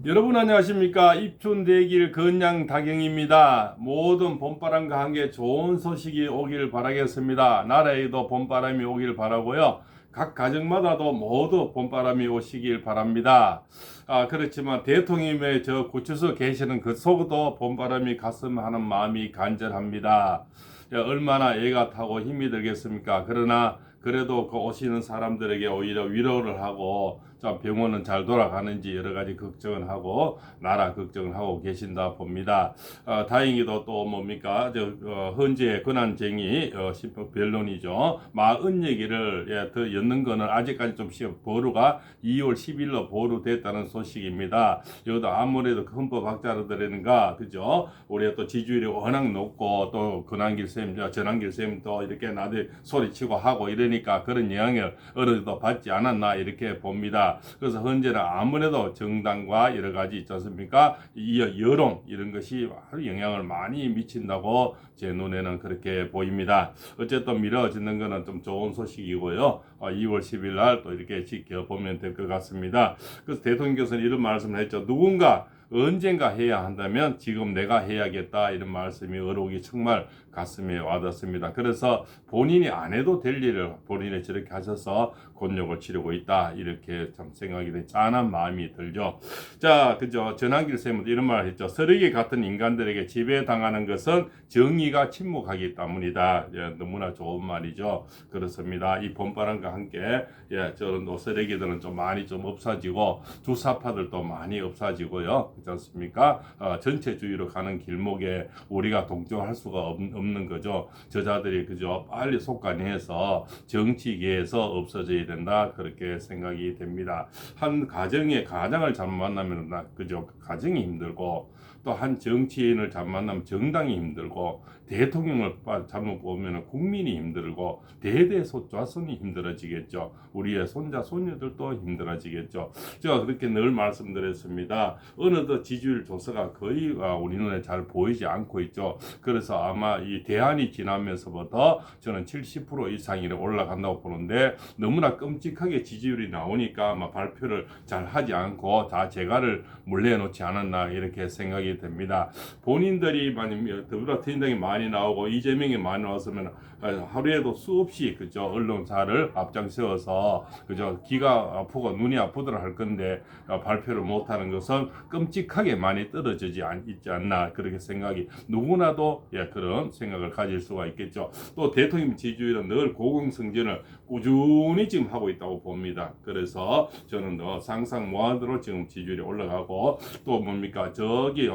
여러분 안녕하십니까? 입춘대길 건양다경입니다. 모든 봄바람과 함께 좋은 소식이 오길 바라겠습니다. 나라에도 봄바람이 오길 바라고요. 각 가정마다도 모두 봄바람이 오시길 바랍니다. 그렇지만 대통령의 저 구치소 계시는 그 속도 봄바람이 갔으면 하는 마음이 간절합니다. 얼마나 애가 타고 힘이 들겠습니까? 그러나 그래도 그 오시는 사람들에게 오히려 위로를 하고 병원은 잘 돌아가는지 여러 가지 걱정을 하고 나라 걱정을 하고 계신다 봅니다. 다행히도 또 뭡니까 헌재 권한쟁의 변론이죠. 마은 얘기를 더 엮는 거는 아직까지 좀 보루가 2월 10일로 보루됐다는 소식입니다. 여기도 아무래도 헌법학자들인가 그죠? 우리가 또 지지율이 워낙 높고 또 권한길 쌤, 전한길 쌤도 이렇게 나들 소리치고 하고 이러니까 그런 영향을 어느 정도 받지 않았나 이렇게 봅니다. 그래서 현재는 아무래도 정당과 여러 가지 있지 않습니까? 이 여론 이런 것이 영향을 많이 미친다고 제 눈에는 그렇게 보입니다. 어쨌든 미뤄지는 것은 좀 좋은 소식이고요. 2월 10일 날 또 이렇게 지켜보면 될 것 같습니다. 그래서 대통령께서는 이런 말씀을 했죠. 누군가 언젠가 해야 한다면 지금 내가 해야겠다 이런 말씀이 어록이 정말 가슴에 와닿습니다. 그래서 본인이 안 해도 될 일을 본인이 저렇게 하셔서 곤욕을 치르고 있다 이렇게 참 생각이 돼 짠한 마음이 들죠. 자, 그죠. 전한길 쌤은 이런 말을 했죠. 쓰레기 같은 인간들에게 지배당하는 것은 정의가 침묵하기 때문이다. 너무나 좋은 말이죠. 그렇습니다. 이 봄바람과 함께 저런 쓰레기들은 좀 많이 좀 없어지고 주사파들도 많이 없어지고요. 그렇지 않습니까? 전체주의로 가는 길목에 우리가 동조할 수가 없는 거죠. 저자들이 그죠 빨리 속간해서 정치계에서 없어져야 된다 그렇게 생각이 됩니다. 한 가정을 잘못 만나면 그죠 가정이 힘들고 또 한 정치인을 잘못 만나면 정당이 힘들고 대통령을 잘못 보면 국민이 힘들고 대대손이 힘들어지겠죠. 우리의 손자 손녀들도 힘들어지겠죠. 제가 그렇게 늘 말씀드렸습니다. 어느덧 지지율 조사가 거의 우리 눈에 잘 보이지 않고 있죠. 그래서 아마 이 대안이 지나면서부터 저는 70% 이상이 올라간다고 보는데 너무나 끔찍하게 지지율이 나오니까 아마 발표를 잘 하지 않고 다 재갈을 물려놓지 않았나 이렇게 생각이 됩니다. 본인들이 더불어민주당이 많이 나오고 이재명이 많이 나왔으면 하루에도 수없이 그죠 언론사를 앞장세워서 그죠 귀가 아프고 눈이 아프더라 할 건데 발표를 못하는 것은 끔찍하게 많이 떨어지지 있지 않나 그렇게 생각이 누구나도 그런 생각을 가질 수가 있겠죠. 또 대통령 지지율은 늘 고공승진을 꾸준히 지금 하고 있다고 봅니다. 그래서 저는 상상 무한으로 지금 지지율이 올라가고 또 뭡니까 저기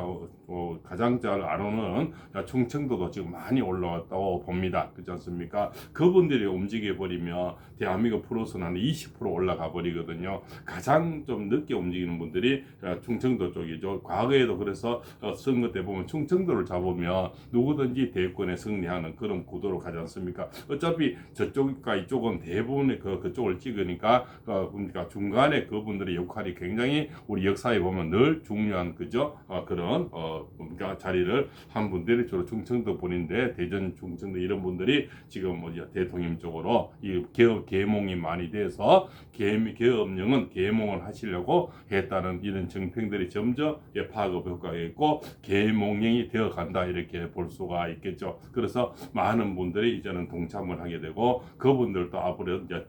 가장 잘 알아오는 충청도도 지금 많이 올라왔다고 봅니다. 그렇지 않습니까? 그분들이 움직여 버리면 대한민국 플러스는 한 20% 올라가 버리거든요. 가장 좀 늦게 움직이는 분들이 충청도 쪽이죠. 과거에도 그래서 선거 때 보면 충청도를 잡으면 누구든지 대권에 승리하는 그런 구도로 가지 않습니까? 어차피 저쪽과 이쪽은 대부분의 그쪽을 찍으니까 그러니까 중간에 그분들의 역할이 굉장히 우리 역사에 보면 늘 중요한 그죠? 그런 그러니까 자리를 한 분들이 주로 충청도 분인데 대전 충청도 이런 분들이 지금 대통령 쪽으로 이 계몽이 많이 돼서 계엄령은 계몽을 하시려고 했다는 이런 정평들이 점점 파급 효과가 있고 계몽령이 되어 간다 이렇게 볼 수가 있겠죠. 그래서 많은 분들이 이제는 동참을 하게 되고 그분들도 앞으로 이제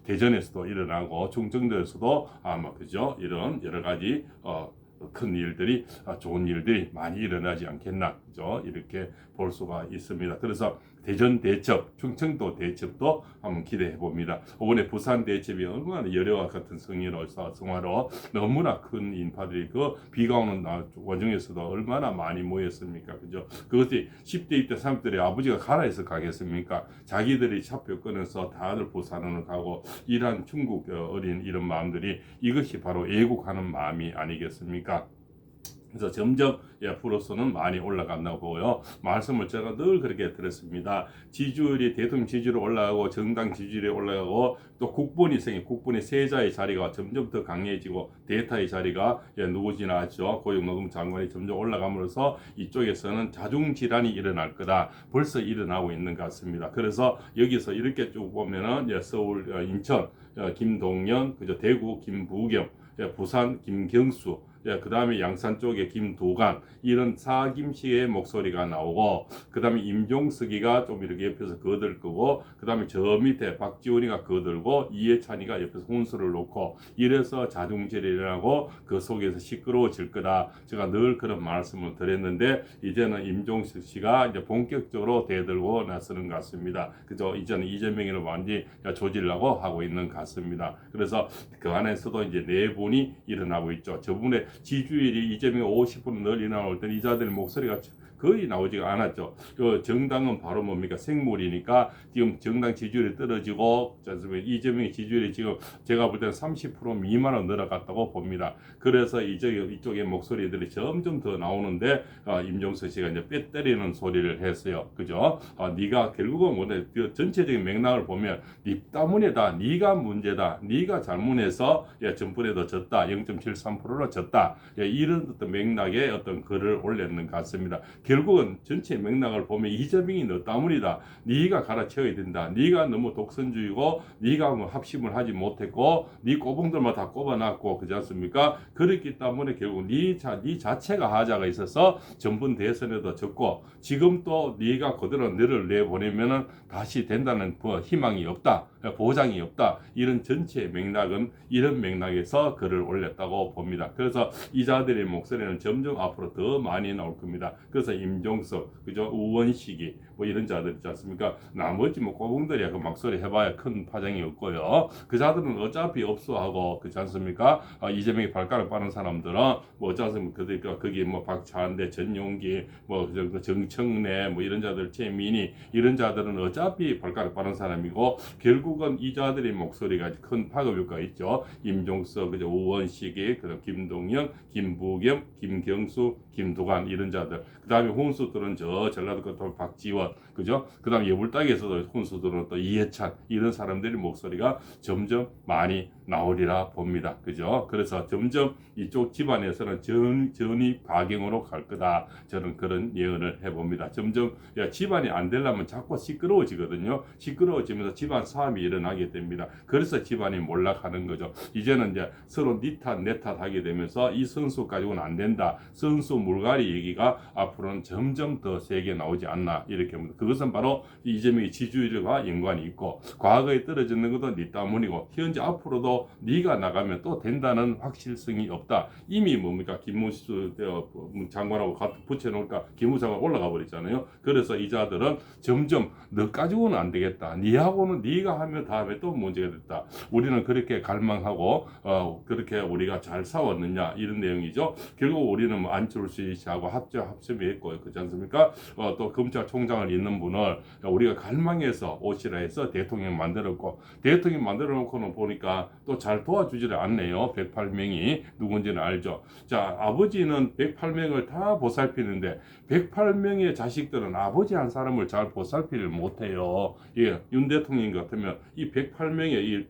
대전에서도 일어나고 충청도에서도 아마 그죠 이런 여러 가지 큰 일들이 좋은 일들이 많이 일어나지 않겠나 그죠 이렇게 볼 수가 있습니다. 그래서 대전 대첩, 충청도 대첩도 한번 기대해 봅니다. 이번에 부산 대첩이 얼마나 열애와 같은 성화로 너무나 큰 인파들이 그 비가 오는 와중에서도 얼마나 많이 모였습니까, 그죠? 그것이 10대, 20대, 30대의 아버지가 가라해서 가겠습니까? 자기들이 차표 끊어서 다들 부산으로 가고 이러한 중국 어린 이런 마음들이 이것이 바로 애국하는 마음이 아니겠습니까? 그래서 점점 앞으로서는 많이 올라간다고 보고요. 말씀을 제가 늘 그렇게 드렸습니다. 지지율이 대통령 지지율이 올라가고 정당 지지율이 올라가고 또 국본의 세자의 자리가 점점 더 강해지고 데이터의 자리가 누구지나 아죠. 고용노동 장관이 점점 올라감으로써 이쪽에서는 자중질환이 일어날 거다. 벌써 일어나고 있는 것 같습니다. 그래서 여기서 이렇게 쭉 보면은 서울, 인천, 김동연, 그죠 대구, 김부겸 예, 부산 김경수, 예, 그 다음에 양산 쪽에 김도관, 이런 사김씨의 목소리가 나오고, 그 다음에 임종석이가 좀 이렇게 옆에서 거들 거고, 그 다음에 저 밑에 박지원이가 거들고, 이해찬이가 옆에서 혼수를 놓고, 이래서 자중질이 일어나고 그 속에서 시끄러워질 거다. 제가 늘 그런 말씀을 드렸는데, 이제는 임종석 씨가 이제 본격적으로 대들고 나서는 것 같습니다. 그죠? 이제는 이재명이를 완전히 조지려고 하고 있는 것 같습니다. 그래서 그 안에서도 이제 내분이 일어나고 있죠. 저분의 지지율이 이재명 50% 늘 나올 때는 이자들의 목소리가 거의 나오지가 않았죠. 그 정당은 바로 뭡니까? 생물이니까 지금 정당 지지율이 떨어지고, 이재명의 지지율이 지금 제가 볼 때는 30% 미만으로 늘어갔다고 봅니다. 그래서 이쪽의 목소리들이 점점 더 나오는데, 임종석 씨가 이제 뼈 때리는 소리를 했어요. 그죠? 네가 결국은 뭐냐, 그 전체적인 맥락을 보면 네 때문이다, 네가 문제다, 네가 잘못해서 전번에도 졌다, 0.73%로 졌다, 이런 어떤 맥락의 어떤 글을 올렸는 것 같습니다. 결국은 전체 맥락을 보면 이재명이 너 때문이다, 네가 갈아채워야 된다, 네가 너무 독선주의고, 네가 뭐 합심을 하지 못했고, 네 꼬봉들만 다 꼽아놨고, 그렇지 않습니까? 그렇기 때문에 결국 네 자체가 하자가 있어서 전번 대선에도 졌고, 지금 또 네가 그대로 너를 내보내면은 다시 된다는 희망이 없다, 보장이 없다, 이런 전체 맥락은 이런 맥락에서 글을 올렸다고 봅니다. 그래서 이자들의 목소리는 점점 앞으로 더 많이 나올 겁니다. 그래서 임종석, 그죠, 우원식이 뭐 이런 자들 있지 않습니까? 나머지 뭐 꼬붕들이야 그 막소리 해봐야 큰 파장이 없고요. 그 자들은 어차피 없어하고, 그렇지 않습니까? 이재명이 발가락 빠는 사람들은 뭐 어차피 그러니까 거기 뭐 박찬대, 전용기, 뭐 정청래, 뭐 이런 자들, 최민희, 이런 자들은 어차피 발가락 빠는 사람이고, 결국은 이 자들의 목소리가 큰 파급 효과가 있죠. 임종석, 그죠, 우원식이, 그다음 김동연, 김부겸, 김경수, 김도관, 이런 자들. 그 다음에 혼수들은 저 전라도 끝으로 박지원, 그죠? 그 다음에 여불당에서도 혼수들은 또 이해찬, 이런 사람들의 목소리가 점점 많이 나오리라 봅니다. 그죠? 그래서 점점 이쪽 집안에서는 전이 박영으로 갈 거다. 저는 그런 예언을 해봅니다. 점점 집안이 안 되려면 자꾸 시끄러워지거든요. 시끄러워지면서 집안 싸움이 일어나게 됩니다. 그래서 집안이 몰락하는 거죠. 이제는 이제 서로 니 탓, 내 탓 하게 되면서 이 선수 가지고는 안 된다, 선수 물갈이 얘기가 앞으로는 점점 더 세게 나오지 않나, 이렇게 봅니다. 그것은 바로 이재명의 지지율과 연관이 있고, 과거에 떨어지는 것도 니 때문이고, 현재 앞으로도 네가 나가면 또 된다는 확실성이 없다. 이미 뭡니까, 김문수 장관하고 같이 붙여놓으니까 김무장관 올라가 버렸잖아요. 그래서 이 자들은 점점 너 가지고는 안 되겠다, 니하고는 네가 하면 다음에 또 문제가 됐다, 우리는 그렇게 갈망하고 그렇게 우리가 잘 싸웠느냐, 이런 내용이죠. 결국 우리는 뭐 안철수 씨하고 합sem했고, 그렇지 않습니까? 또 검찰총장을 잇는 분을 우리가 갈망해서 오시라 해서 대통령 만들었고, 대통령 만들어 놓고는 보니까 또 잘 도와주지를 않네요. 108명이 누군지는 알죠. 자, 아버지는 108명을 다 보살피는데 108명의 자식들은 아버지 한 사람을 잘 보살피를 못해요. 예, 윤 대통령 같으면 이 108명의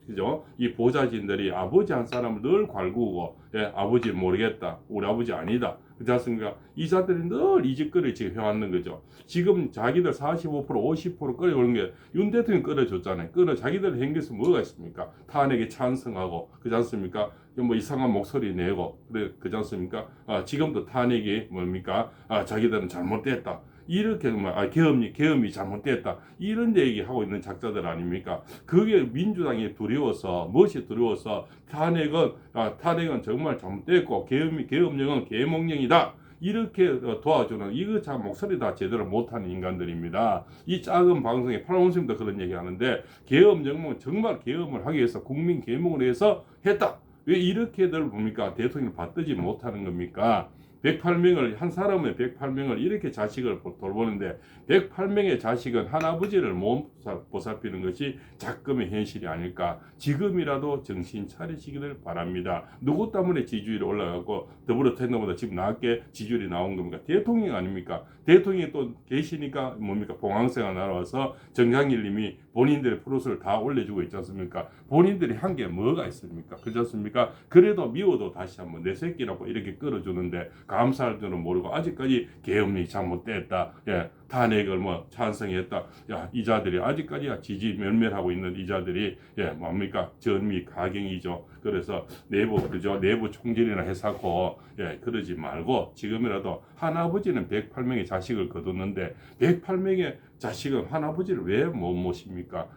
이 보좌진들이 아버지 한 사람을 늘 갈구고, 예, 아버지 모르겠다, 우리 아버지 아니다, 그렇지 않습니까? 이 자들이 늘 이 짓거리 지금 해왔는 거죠. 지금 자기들 45%, 50% 끌어오는 게 윤 대통령이 끌어줬잖아요. 자기들 행기에서 뭐가 있습니까? 탄핵에 찬성하고, 그렇지 않습니까? 뭐 이상한 목소리 내고, 그렇지 않습니까? 지금도 탄핵이 뭡니까? 자기들은 잘못됐다, 이렇게 계엄이 잘못됐다, 이런 얘기하고 있는 작자들 아닙니까? 그게 민주당이 두려워서, 무엇이 두려워서 탄핵은 정말 잘못됐고 계엄령은 계몽령이다, 이렇게 도와주는, 이거 참 목소리 다 제대로 못하는 인간들입니다. 이 작은 방송에 팔원수님도 그런 얘기하는데, 계엄령은 정말 계엄을 하기 위해서 국민 계몽을 위해서 했다, 왜 이렇게들 봅니까? 대통령을 받들지 못하는 겁니까? 108명을, 한 사람의 108명을 이렇게 자식을 돌보는데 108명의 자식은 할아버지를 못 보살피는 것이 작금의 현실이 아닐까. 지금이라도 정신 차리시기를 바랍니다. 누구 때문에 지지율이 올라가고 더불어탱당보다 지금 낮게 지지율이 나온 겁니까? 대통령 아닙니까? 대통령이 또 계시니까 뭡니까? 봉황새가 날아와서 정상일 님이 본인들의 프로스를 다 올려주고 있지 않습니까? 본인들이 한 게 뭐가 있습니까? 그렇지 않습니까? 그래도 미워도 다시 한번 내 새끼라고 이렇게 끌어주는데 감사할 줄은 모르고 아직까지 계엄이 잘못됐다, 예, 탄핵을 뭐 찬성했다. 야, 이자들이 아직까지야 지지 멸멸하고 있는 이자들이 뭡니까? 전미 가경이죠. 그래서 내부 총질이나 해사고 그러지 말고 지금이라도 한아버지는 108명의 자식을 거뒀는데 108명의 자식은 한아버지를 왜 못 모십니까?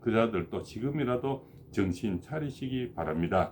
그자들도 지금이라도 정신 차리시기 바랍니다.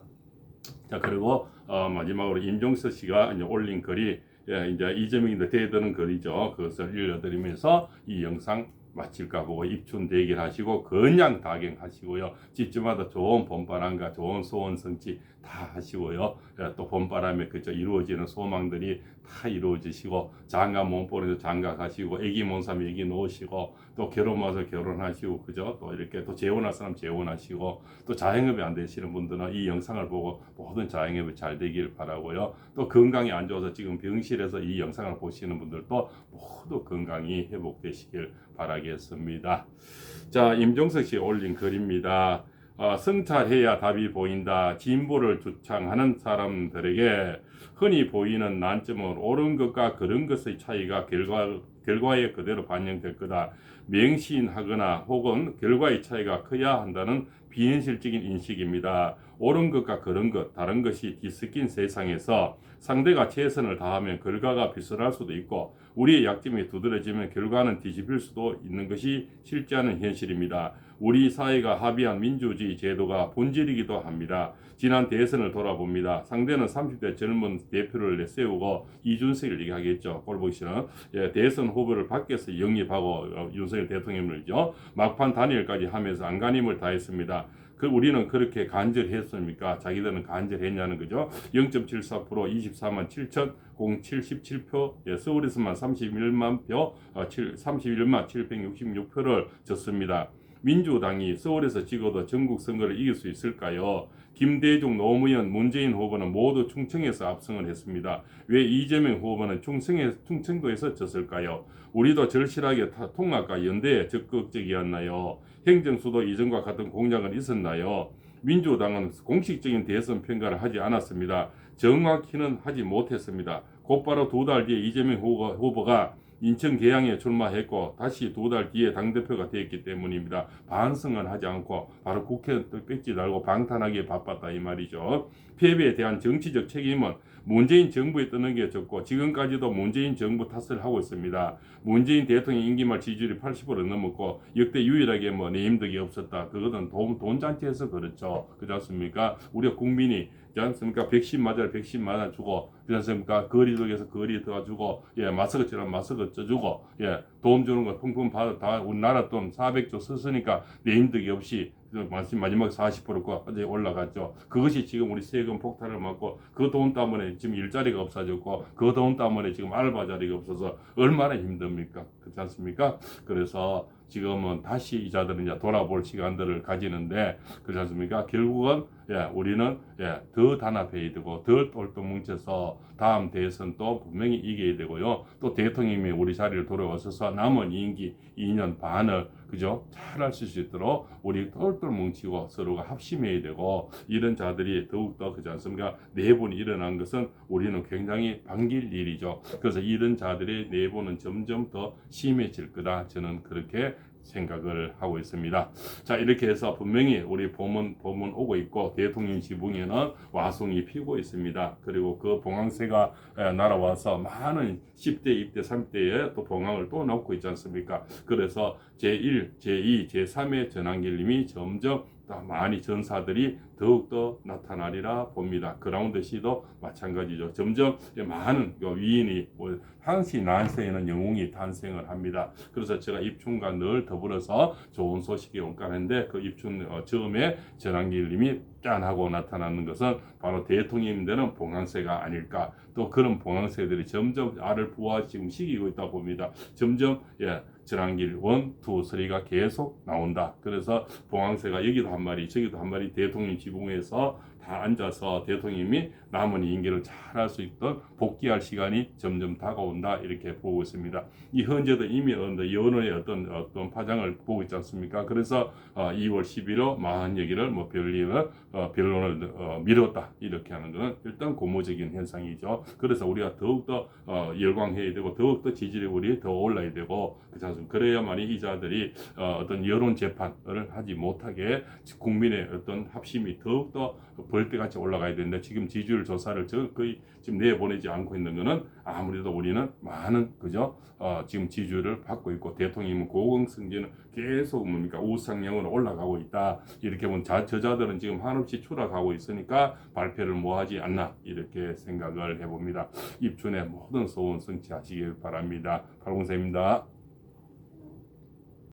자, 그리고 마지막으로 임종석 씨가 이제 올린 글이 이제 이재명인데 대드는 글이죠. 그것을 읽어드리면서 이 영상 마칠까 보고 입춘 대기하시고 건양 다경하시고요. 집집마다 좋은 봄바람과 좋은 소원 성취 다 하시고요. 또 봄바람에 그저 이루어지는 소망들이 다 이루어지시고 장가 몸보내서 장가 가시고 애기 먼 사람 애기 놓으시고 또 결혼 와서 결혼하시고 그죠? 또 이렇게 또 재혼할 사람 재혼하시고 또 자영업이 안 되시는 분들은 이 영상을 보고 모든 자영업이 잘 되길 바라고요. 또 건강이 안 좋아서 지금 병실에서 이 영상을 보시는 분들도 모두 건강이 회복되시길 바라겠습니다. 자, 임종석 씨 올린 글입니다. 성찰해야 답이 보인다. 진보를 주창하는 사람들에게 흔히 보이는 난점은 옳은 것과 그른 것의 차이가 결과에 그대로 반영될 거다. 맹신하거나 혹은 결과의 차이가 커야 한다는 비현실적인 인식입니다. 옳은 것과 그른 것, 다른 것이 뒤섞인 세상에서 상대가 최선을 다하면 결과가 비슷할 수도 있고 우리의 약점이 두드러지면 결과는 뒤집힐 수도 있는 것이 실제하는 현실입니다. 우리 사회가 합의한 민주주의 제도가 본질이기도 합니다. 지난 대선을 돌아봅니다. 상대는 30대 젊은 대표를 내세우고 이준석을 얘기하겠죠. 꼴보기 싫은 대선 후보를 밖에서 영입하고 윤석열 대통령을요. 막판 단일까지 하면서 안간힘을 다했습니다. 우리는 그렇게 간절했습니까? 자기들은 간절했냐는 거죠. 0.74% 24만 7,077표, 서울에서만 31만 표, 31만 766표를 졌습니다. 민주당이 서울에서 찍어도 전국 선거를 이길 수 있을까요? 김대중, 노무현, 문재인 후보는 모두 충청에서 압승을 했습니다. 왜 이재명 후보는 충청도에서 졌을까요? 우리도 절실하게 통합과 연대에 적극적이었나요? 행정수도 이전과 같은 공약은 있었나요? 민주당은 공식적인 대선 평가를 하지 않았습니다. 정확히는 하지 못했습니다. 곧바로 2달 뒤에 이재명 후보가 인천 계양에 출마했고 다시 2달 뒤에 당대표가 되었기 때문입니다. 반성은 하지 않고 바로 국회 뺏지 달고 방탄하기에 바빴다 이 말이죠. 패배에 대한 정치적 책임은 문재인 정부에 떠는 게 적고 지금까지도 문재인 정부 탓을 하고 있습니다. 문재인 대통령 임기말 지지율이 80% 넘었고 역대 유일하게 내임덕이 없었다. 그것은 돈잔치에서 그렇죠. 그렇지 않습니까? 우리 국민이 그렇지 않습니까? 백신 맞아 주고 그렇지 않습니까? 거리 속에서 거리 도와주고 마스크 찌라면 마스크 쪄주고 도움 주는 거 풍풍 받아 다 우리나라 돈 400조 썼으니까 내임덕이 없이 마지막 40%까지 올라갔죠. 그것이 지금 우리 세금 폭탄을 맞고 그 돈 때문에 지금 일자리가 없어졌고 그 돈 때문에 지금 알바 자리가 없어서 얼마나 힘듭니까? 그렇지 않습니까? 그래서 지금은 다시 이자들은 이제 돌아볼 시간들을 가지는데 그렇지 않습니까? 결국은 우리는 더 단합해야 되고 더 똘똘 뭉쳐서 다음 대선 또 분명히 이겨야 되고요. 또 대통령이 우리 자리를 돌아와서 남은 임기 2년 반을 그죠? 잘 할 수 있도록 우리 똘똘 뭉치고 서로가 합심해야 되고 이런 자들이 더욱더 그렇지 않습니까? 내분이 일어난 것은 우리는 굉장히 반길 일이죠. 그래서 이런 자들의 내분은 점점 더 심해질 거다. 저는 그렇게 생각을 하고 있습니다. 자, 이렇게 해서 분명히 우리 봄은 오고 있고 대통령 지붕에는 와송이 피고 있습니다. 그리고 그 봉황새가 날아와서 많은 10대, 20대, 30대에 또 봉황을 또 넣고 있지 않습니까? 그래서 제1, 제2, 제3의 전환길림이 점점 많이 전사들이 더욱더 나타나리라 봅니다. 그라운드 시도 마찬가지죠. 점점 많은 위인이 항시 난세에는 영웅이 탄생을 합니다. 그래서 제가 입춘과 늘 더불어서 좋은 소식이 올까는데 그 입춘 처음에 전환길님이 짠 하고 나타나는 것은 바로 대통령이 되는 봉황새가 아닐까. 또 그런 봉황새들이 점점 알을 부화 지금 시키고 있다 봅니다. 점점 전환길 1, 2, 3가 계속 나온다. 그래서 봉황새가 여기도 한 마리 저기도 한 마리 대통령 지붕에서 다 앉아서 대통령이 남은 임기를 잘할 수 있도록 복귀할 시간이 점점 다가온다 이렇게 보고 있습니다. 이 현재도 이미 연호의 어떤 파장을 보고 있지 않습니까? 그래서 2월 11일 망한 얘기를 뭐 변론을 미뤘다 이렇게 하는 것은 일단 고무적인 현상이죠. 그래서 우리가 더욱더 열광해야 되고 더욱더 지지율이 더 올라야 되고 그렇지 않습니까? 그래야만이 이 자들이 어떤 여론 재판을 하지 못하게 국민의 어떤 합심이 더욱더 벌떼같이 올라가야 되는데 지금 지지율 조사를 거의 지금 내보내지 않고 있는 것은 아무래도 우리는 많은 그죠? 지금 지지율을 받고 있고 대통령은 고공승진은 계속 뭡니까 우상향으로 올라가고 있다 이렇게 보면 저자들은 지금 한없이 추락하고 있으니까 발표를 뭐 하지 않나 이렇게 생각을 해봅니다. 입춘의 모든 소원 성취하시길 바랍니다. 팔공사입니다.